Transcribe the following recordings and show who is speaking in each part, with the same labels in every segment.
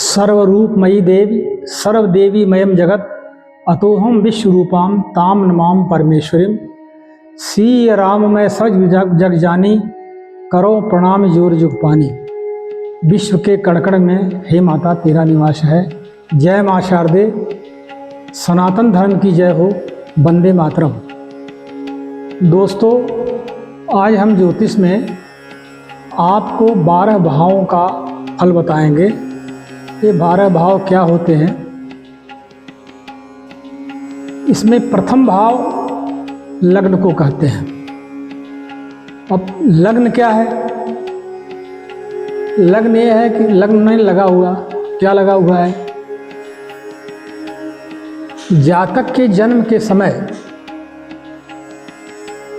Speaker 1: सर्वरूपमयी देवी सर्वदेवी मयम जगत अतोहम विश्वरूपाम ताम नमाम परमेश्वरीम। सी राम मैं सज जग जानी करो प्रणाम जोर जुग पानी। विश्व के कण में हे माता तेरा निवास है। जय माँ शारदे, सनातन धर्म की जय हो, वंदे मातरम। दोस्तों, आज हम ज्योतिष में आपको 12 भावों का फल बताएंगे। ये 12 भाव क्या होते हैं। इसमें प्रथम भाव लग्न को कहते हैं। अब लग्न क्या है? लग्न ये है कि लग्न में लगा हुआ, क्या लगा हुआ है? जातक के जन्म के समय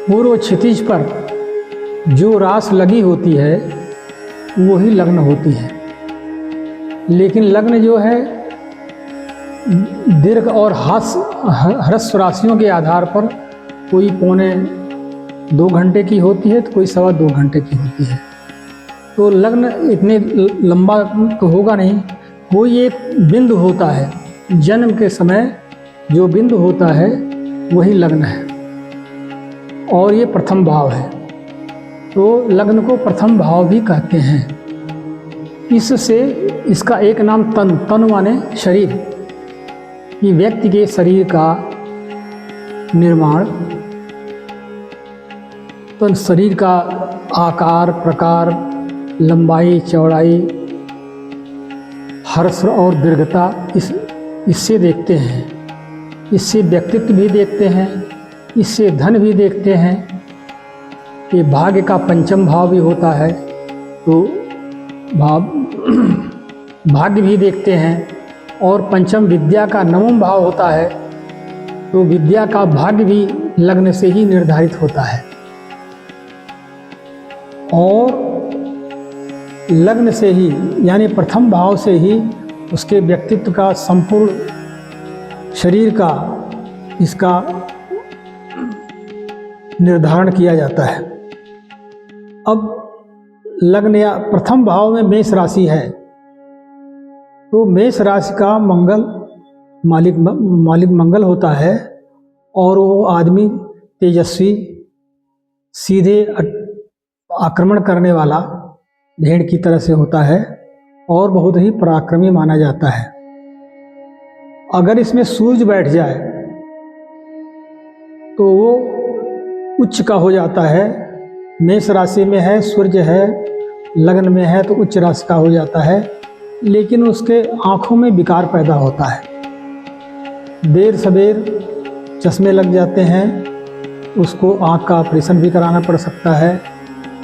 Speaker 1: पूर्व क्षितिज पर जो रास लगी होती है वही लग्न होती है। लेकिन लग्न जो है दीर्घ और ह्रस्व राशियों के आधार पर कोई 1.25 घंटे की होती है तो कोई 2.25 घंटे की होती है। तो लग्न इतने लंबा तो होगा नहीं, कोई एक बिंदु होता है जन्म के समय, जो बिंदु होता है वही लग्न है और ये प्रथम भाव है। तो लग्न को प्रथम भाव भी कहते हैं। इससे इसका एक नाम तनु माने शरीर, कि व्यक्ति के शरीर का निर्माण, तो शरीर का आकार, प्रकार, लंबाई, चौड़ाई, हर्ष और दीर्घता इससे देखते हैं। इससे व्यक्तित्व भी देखते हैं, इससे धन भी देखते हैं। ये भाग्य का पंचम भाव भी होता है तो भाग्य भी देखते हैं। और पंचम विद्या का 9वां भाव होता है तो विद्या का भाग्य भी लग्न से ही निर्धारित होता है। और लग्न से ही यानी प्रथम भाव से ही उसके व्यक्तित्व का, संपूर्ण शरीर का, इसका निर्धारण किया जाता है। अब लग्न या प्रथम भाव में मेष राशि है तो मेष राशि का मालिक मंगल होता है और वो आदमी तेजस्वी, सीधे आक्रमण करने वाला भेड़ की तरह से होता है और बहुत ही पराक्रमी माना जाता है। अगर इसमें सूर्य बैठ जाए तो वो उच्च का हो जाता है। मेष राशि में है, सूर्य है, लग्न में है तो उच्च राशि का हो जाता है। लेकिन उसके आँखों में विकार पैदा होता है। देर सवेर चश्मे लग जाते हैं, उसको आँख का ऑपरेशन भी कराना पड़ सकता है।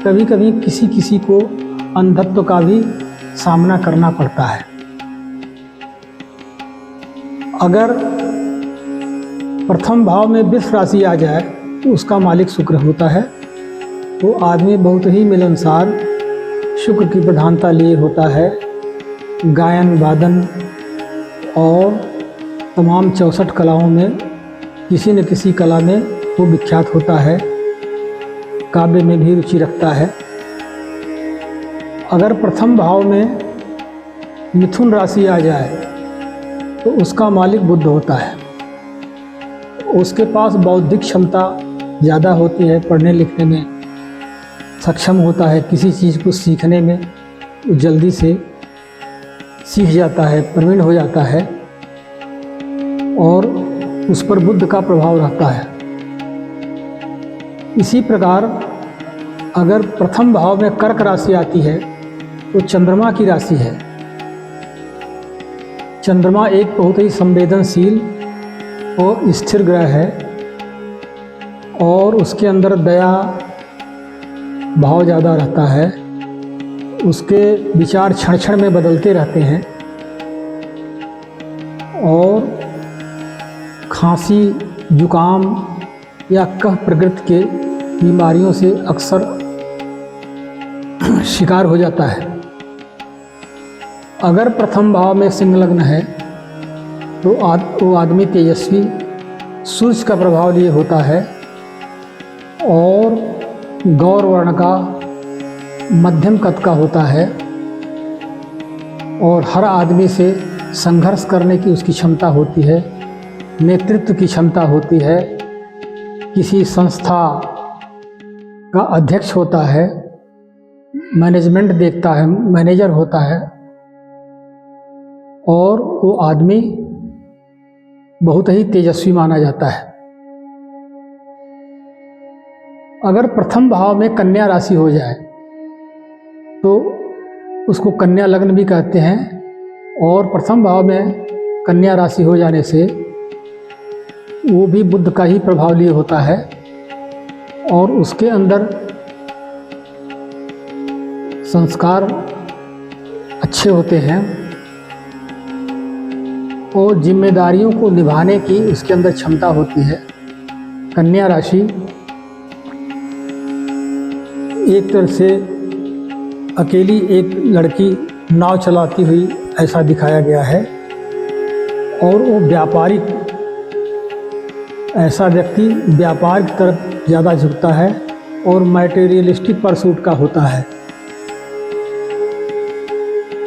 Speaker 1: कभी कभी किसी को अंधत्व का भी सामना करना पड़ता है। अगर प्रथम भाव में वृष राशि आ जाए तो उसका मालिक शुक्र होता है। तो आदमी बहुत ही मिलनसार, शुक्र की प्रधानता लिए होता है। गायन, वादन और तमाम 64 कलाओं में किसी न किसी कला में वो विख्यात होता है। काव्य में भी रुचि रखता है। अगर प्रथम भाव में मिथुन राशि आ जाए तो उसका मालिक बुध होता है। उसके पास बौद्धिक क्षमता ज़्यादा होती है, पढ़ने लिखने में सक्षम होता है। किसी चीज़ को सीखने में वो जल्दी से सीख जाता है, प्रवीण हो जाता है और उस पर बुद्ध का प्रभाव रहता है। इसी प्रकार अगर प्रथम भाव में कर्क राशि आती है तो चंद्रमा की राशि है। चंद्रमा एक बहुत ही संवेदनशील और स्थिर ग्रह है और उसके अंदर दया भाव ज़्यादा रहता है। उसके विचार क्षण क्षण में बदलते रहते हैं और खांसी, जुकाम या कफ प्रकृति के बीमारियों से अक्सर शिकार हो जाता है। अगर प्रथम भाव में सिंह लग्न है तो वो आदमी तेजस्वी, सूर्य का प्रभाव लिए होता है और गौर वर्ण का, मध्यम कद का होता है और हर आदमी से संघर्ष करने की उसकी क्षमता होती है, नेतृत्व की क्षमता होती है, किसी संस्था का अध्यक्ष होता है, मैनेजमेंट देखता है, मैनेजर होता है, और वो आदमी बहुत ही तेजस्वी माना जाता है। अगर प्रथम भाव में कन्या राशि हो जाए तो उसको कन्या लग्न भी कहते हैं, और प्रथम भाव में कन्या राशि हो जाने से वो भी बुध का ही प्रभाव लिए होता है, और उसके अंदर संस्कार अच्छे होते हैं और जिम्मेदारियों को निभाने की उसके अंदर क्षमता होती है। कन्या राशि एक तरह से अकेली एक लड़की नाव चलाती हुई ऐसा दिखाया गया है, और वो व्यापारिक, ऐसा व्यक्ति व्यापार की तरफ ज़्यादा झुकता है और मैटेरियलिस्टिक परसूट का होता है।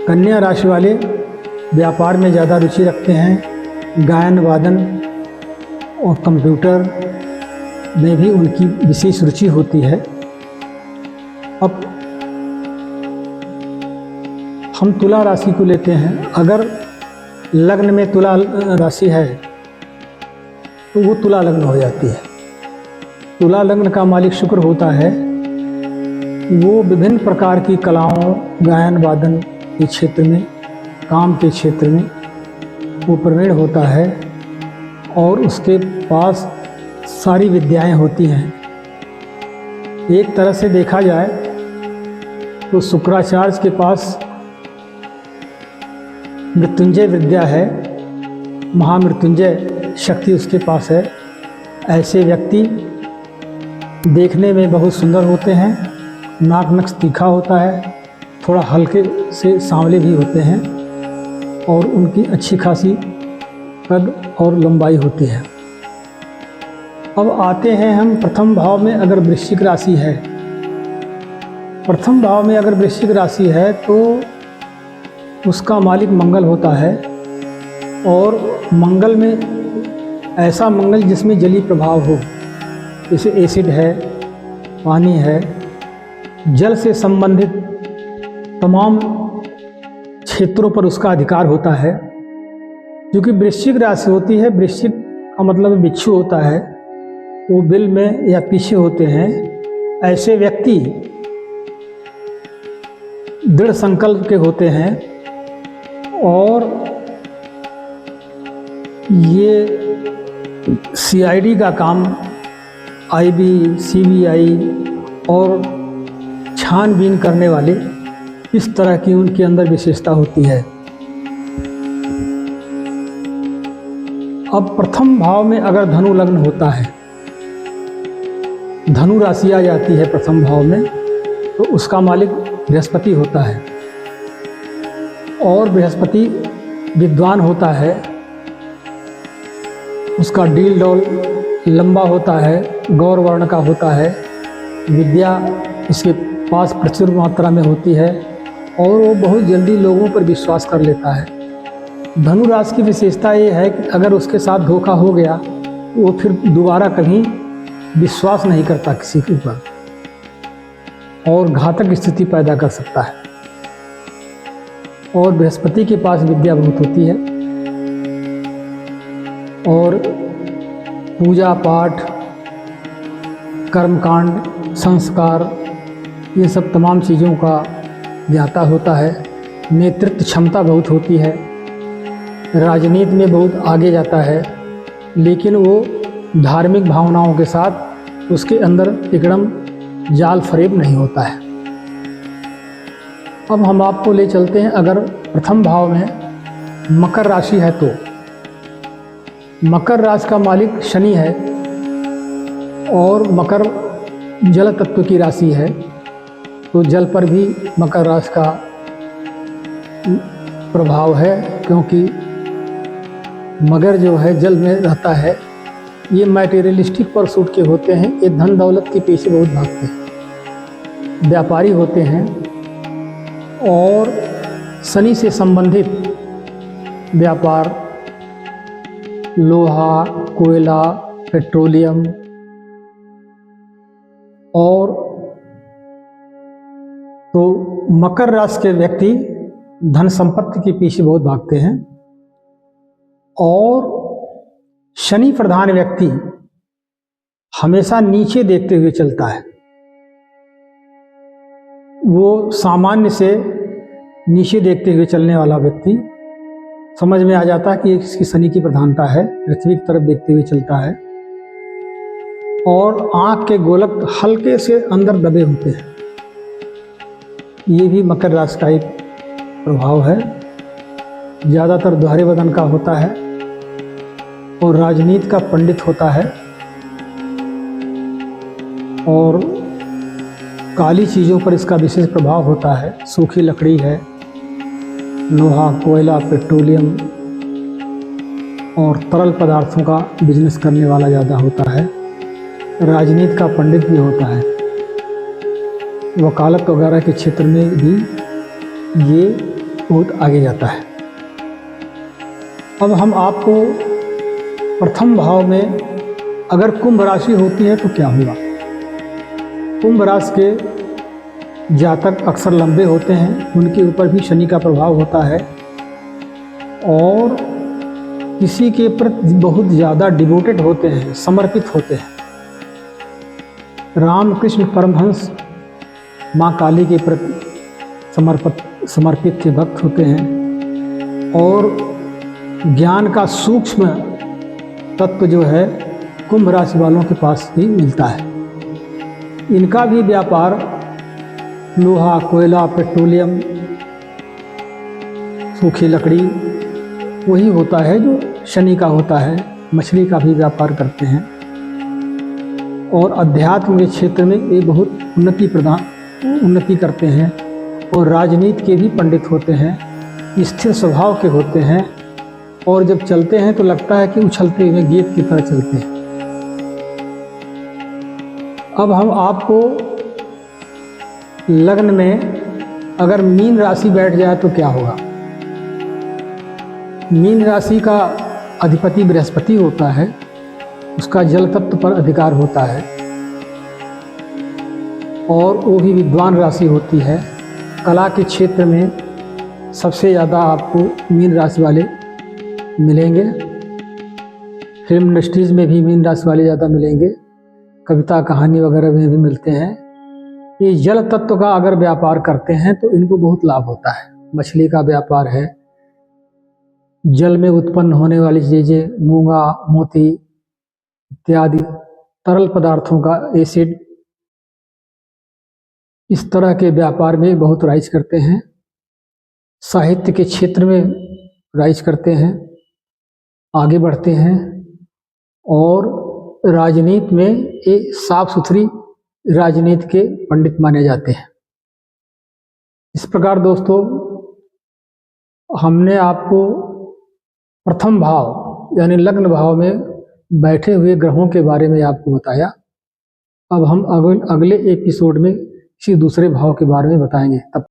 Speaker 1: कन्या राशि वाले व्यापार में ज़्यादा रुचि रखते हैं, गायन वादन और कंप्यूटर में भी उनकी विशेष रुचि होती है। अब हम तुला राशि को लेते हैं। अगर लग्न में तुला राशि है तो वो तुला लग्न हो जाती है। तुला लग्न का मालिक शुक्र होता है, वो विभिन्न प्रकार की कलाओं, गायन वादन के क्षेत्र में, काम के क्षेत्र में वो प्रवीण होता है, और उसके पास सारी विद्याएं होती हैं। एक तरह से देखा जाए तो शुक्राचार्य के पास मृत्युंजय विद्या है, महामृत्युंजय शक्ति उसके पास है। ऐसे व्यक्ति देखने में बहुत सुंदर होते हैं, नाक नक्श तीखा होता है, थोड़ा हल्के से सांवले भी होते हैं, और उनकी अच्छी खासी कद और लंबाई होती है। अब आते हैं हम प्रथम भाव में अगर वृश्चिक राशि है। प्रथम भाव में अगर वृश्चिक राशि है तो उसका मालिक मंगल होता है, और मंगल में ऐसा मंगल जिसमें जलीय प्रभाव हो, जैसे एसिड है, पानी है, जल से संबंधित तमाम क्षेत्रों पर उसका अधिकार होता है। क्योंकि वृश्चिक राशि होती है, वृश्चिक का मतलब बिच्छू होता है, वो बिल में या पीछे होते हैं। ऐसे व्यक्ति दृढ़ संकल्प के होते हैं, और ये सीआईडी का काम, आईबी, सीबीआई और छानबीन करने वाले, इस तरह की उनके अंदर विशेषता होती है। अब प्रथम भाव में अगर धनु लग्न होता है, धनु राशि आ जाती है प्रथम भाव में, तो उसका मालिक बृहस्पति होता है, और बृहस्पति विद्वान होता है, उसका डील डॉल लंबा होता है, गौर वर्ण का होता है, विद्या उसके पास प्रचुर मात्रा में होती है, और वो बहुत जल्दी लोगों पर विश्वास कर लेता है। धनु राशि की विशेषता ये है कि अगर उसके साथ धोखा हो गया तो वो फिर दोबारा कभी विश्वास नहीं करता किसी के ऊपर, और घातक स्थिति पैदा कर सकता है। और बृहस्पति के पास विद्या बहुत होती है, और पूजा पाठ, कर्मकांड, संस्कार, ये सब तमाम चीज़ों का ज्ञाता होता है। नेतृत्व क्षमता बहुत होती है, राजनीति में बहुत आगे जाता है, लेकिन वो धार्मिक भावनाओं के साथ उसके अंदर एकदम जाल फरेब नहीं होता है। अब हम आपको ले चलते हैं, अगर प्रथम भाव में मकर राशि है तो मकर राशि का मालिक शनि है, और मकर जल तत्व की राशि है, तो जल पर भी मकर राशि का प्रभाव है, क्योंकि मगर जो है जल में रहता है। ये मैटेरियलिस्टिक परसूट के होते हैं, ये धन दौलत के पीछे बहुत भागते हैं, व्यापारी होते हैं, और शनि से संबंधित व्यापार, लोहा, कोयला, पेट्रोलियम और तो मकर राशि के व्यक्ति धन संपत्ति के पीछे बहुत भागते हैं और शनि प्रधान व्यक्ति हमेशा नीचे देखते हुए चलता है। वो सामान्य से नीचे देखते हुए चलने वाला व्यक्ति समझ में आ जाता है कि इसकी शनि की प्रधानता है, पृथ्वी की तरफ देखते हुए चलता है और आंख के गोलक हल्के से अंदर दबे होते हैं। ये भी मकर राशि का एक प्रभाव है। ज़्यादातर दोहरे बदन का होता है और राजनीति का पंडित होता है और काली चीज़ों पर इसका विशेष प्रभाव होता है। सूखी लकड़ी है, लोहा, कोयला, पेट्रोलियम और तरल पदार्थों का बिजनेस करने वाला ज़्यादा होता है। राजनीति का पंडित भी होता है। वकालत वगैरह के क्षेत्र में भी ये बहुत आगे जाता है। अब हम आपको प्रथम भाव में अगर कुंभ राशि होती है तो क्या होगा। कुंभ राशि के जातक अक्सर लंबे होते हैं, उनके ऊपर भी शनि का प्रभाव होता है और किसी के प्रति बहुत ज़्यादा डिवोटेड होते हैं, समर्पित होते हैं। रामकृष्ण परमहंस माँ काली के प्रति समर्पित के भक्त होते हैं और ज्ञान का सूक्ष्म तत्व जो है कुंभ राशि वालों के पास ही मिलता है। इनका भी व्यापार लोहा, कोयला, पेट्रोलियम, सूखी लकड़ी वही होता है जो शनि का होता है। मछली का भी व्यापार करते हैं और अध्यात्म के क्षेत्र में ये बहुत उन्नति करते हैं और राजनीति के भी पंडित होते हैं, स्थिर स्वभाव के होते हैं और जब चलते हैं तो लगता है कि उछलते हुए गेंद की तरह चलते हैं। अब हम आपको लग्न में अगर मीन राशि बैठ जाए तो क्या होगा। मीन राशि का अधिपति बृहस्पति होता है, उसका जल तत्व पर अधिकार होता है और वो भी विद्वान राशि होती है। कला के क्षेत्र में सबसे ज़्यादा आपको मीन राशि वाले मिलेंगे। फिल्म इंडस्ट्रीज़ में भी मीन राशि वाले ज़्यादा मिलेंगे, कविता कहानी वगैरह में भी मिलते हैं। ये जल तत्व का अगर व्यापार करते हैं तो इनको बहुत लाभ होता है। मछली का व्यापार है, जल में उत्पन्न होने वाली चीज़ें, मूंगा, मोती इत्यादि तरल पदार्थों का एसिड, इस तरह के व्यापार में बहुत राइज करते हैं। साहित्य के क्षेत्र में राइज करते हैं, आगे बढ़ते हैं और राजनीति में ये साफ सुथरी राजनीति के पंडित माने जाते हैं। इस प्रकार दोस्तों हमने आपको प्रथम भाव यानी लग्न भाव में बैठे हुए ग्रहों के बारे में आपको बताया। अब हम अगले एपिसोड में किसी दूसरे भाव के बारे में बताएंगे। तब